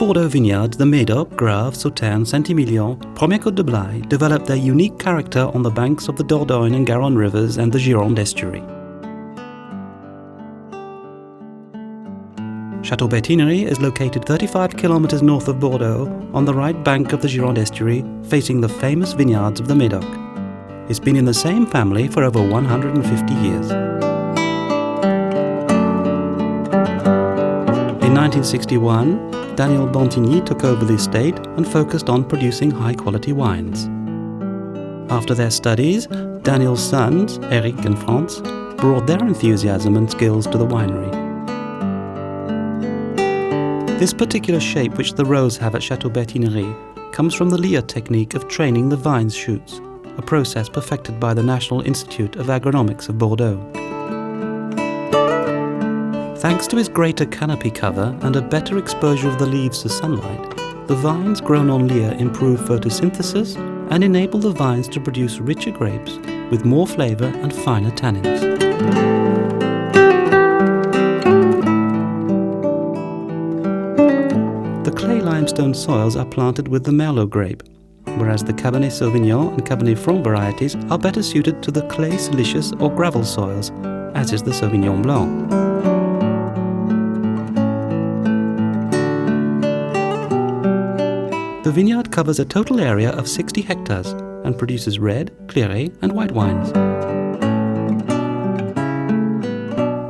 Bordeaux vineyards, the Médoc, Grave, Sauternes, Saint-Emilion, Premier Côte de Blaye developed their unique character on the banks of the Dordogne and Garonne rivers and the Gironde estuary. Château Bertinerie is located 35 kilometers north of Bordeaux on the right bank of the Gironde estuary, facing the famous vineyards of the Médoc. It's been in the same family for over 150 years. In 1961, Daniel Bertinerie took over the estate and focused on producing high-quality wines. After their studies, Daniel's sons, Eric and Franz, brought their enthusiasm and skills to the winery. This particular shape which the rows have at Château Bertinerie comes from the Lear technique of training the vine's shoots, a process perfected by the National Institute of Agronomics of Bordeaux. Thanks to its greater canopy cover and a better exposure of the leaves to sunlight, the vines grown on Lear improve photosynthesis and enable the vines to produce richer grapes with more flavour and finer tannins. The clay limestone soils are planted with the Merlot grape, whereas the Cabernet Sauvignon and Cabernet Franc varieties are better suited to the clay silicious or gravel soils, as is the Sauvignon Blanc. The vineyard covers a total area of 60 hectares and produces red, clairé and white wines.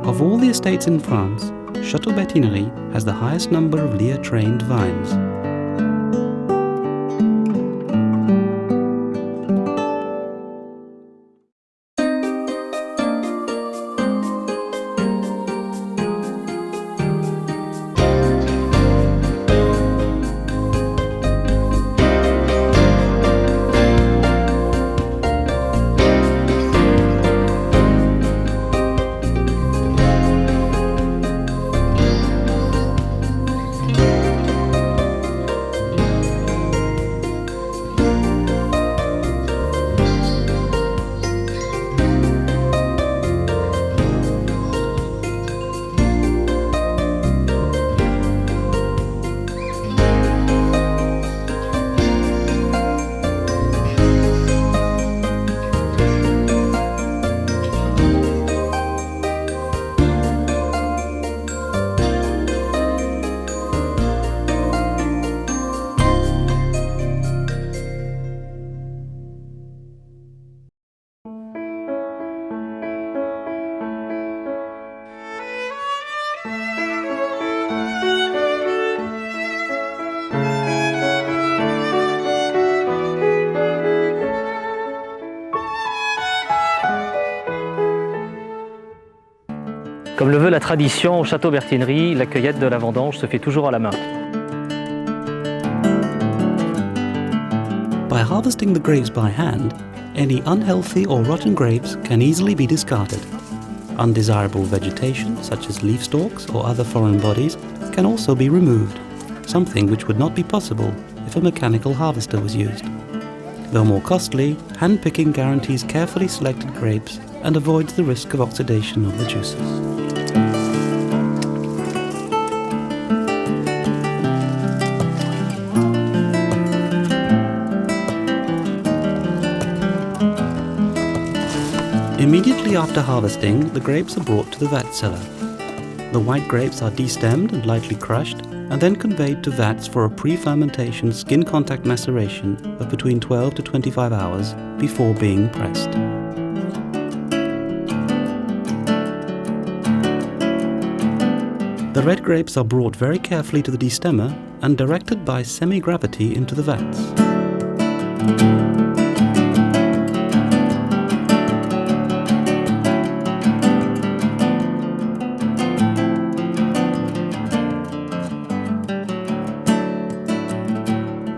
Of all the estates in France, Château Bertinerie has the highest number of Lear-trained vines. Comme le veut la tradition, au château Bertinerie, la cueillette de la vendange se fait toujours à la main. By harvesting the grapes by hand, any unhealthy or rotten grapes can easily be discarded. Undesirable vegetation, such as leaf stalks or other foreign bodies, can also be removed, something which would not be possible if a mechanical harvester was used. Though more costly, hand-picking guarantees carefully selected grapes and avoids the risk of oxidation of the juices. Immediately after harvesting, the grapes are brought to the vat cellar. The white grapes are destemmed and lightly crushed, and then conveyed to vats for a pre-fermentation skin contact maceration of between 12 to 25 hours before being pressed. The red grapes are brought very carefully to the destemmer and directed by semi-gravity into the vats.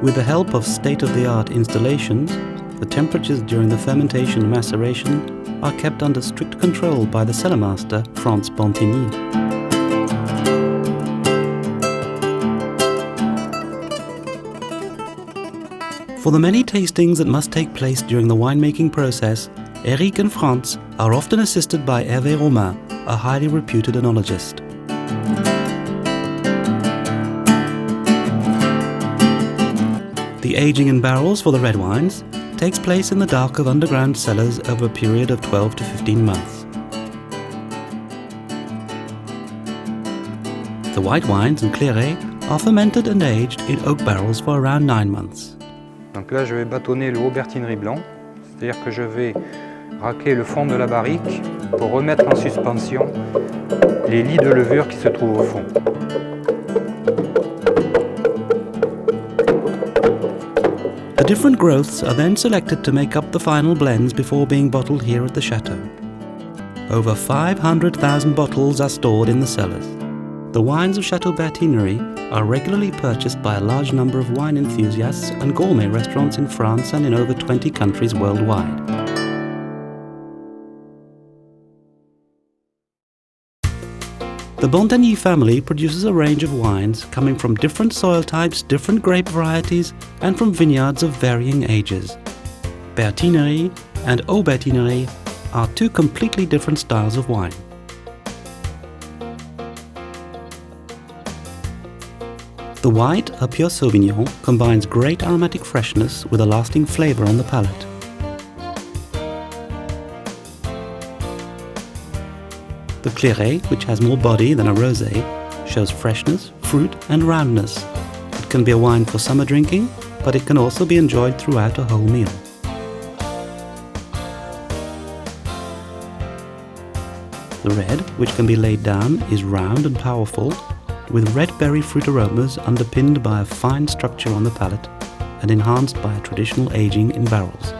With the help of state-of-the-art installations, the temperatures during the fermentation and maceration are kept under strict control by the cellarmaster, Franz Bertinerie. For the many tastings that must take place during the winemaking process, Eric and Franz are often assisted by Hervé Romain, a highly reputed enologist. The aging in barrels for the red wines takes place in the dark of underground cellars over a period of 12 to 15 months. The white wines and clairets are fermented and aged in oak barrels for around 9 months. Donc là, je vais bâtonner le haut Bertinerie blanc, c'est-à-dire que je vais raquer le fond de la barrique pour remettre en suspension les lits de levure qui se trouvent au fond. The different growths are then selected to make up the final blends before being bottled here at the chateau. Over 500,000 bottles are stored in the cellars. The wines of Chateau Bertinerie are regularly purchased by a large number of wine enthusiasts and gourmet restaurants in France and in over 20 countries worldwide. The Bertinerie family produces a range of wines coming from different soil types, different grape varieties, and from vineyards of varying ages. Bertinerie and Haut Bertinerie are two completely different styles of wine. The white, a pure Sauvignon, combines great aromatic freshness with a lasting flavor on the palate. The clairet, which has more body than a rosé, shows freshness, fruit and roundness. It can be a wine for summer drinking, but it can also be enjoyed throughout a whole meal. The red, which can be laid down, is round and powerful, with red berry fruit aromas underpinned by a fine structure on the palate and enhanced by a traditional aging in barrels.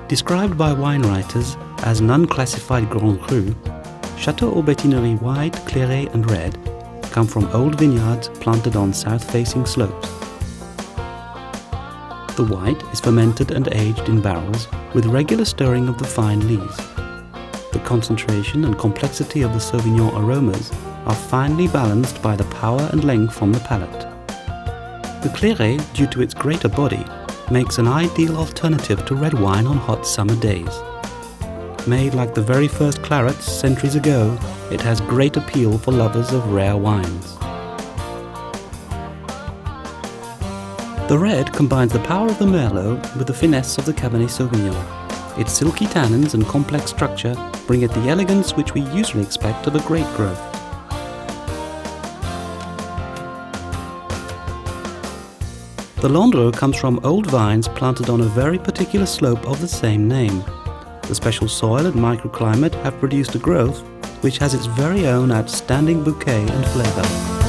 Described by wine writers as an unclassified Grand Cru, Chateau Haut Bertinerie white, clairet and red come from old vineyards planted on south-facing slopes. The white is fermented and aged in barrels with regular stirring of the fine lees. The concentration and complexity of the Sauvignon aromas are finely balanced by the power and length on the palate. The clairet, due to its greater body, makes an ideal alternative to red wine on hot summer days. Made like the very first clarets centuries ago, it has great appeal for lovers of rare wines. The red combines the power of the Merlot with the finesse of the Cabernet Sauvignon. Its silky tannins and complex structure bring it the elegance which we usually expect of a grape growth. The Landreau comes from old vines planted on a very particular slope of the same name. The special soil and microclimate have produced a growth which has its very own outstanding bouquet and flavor.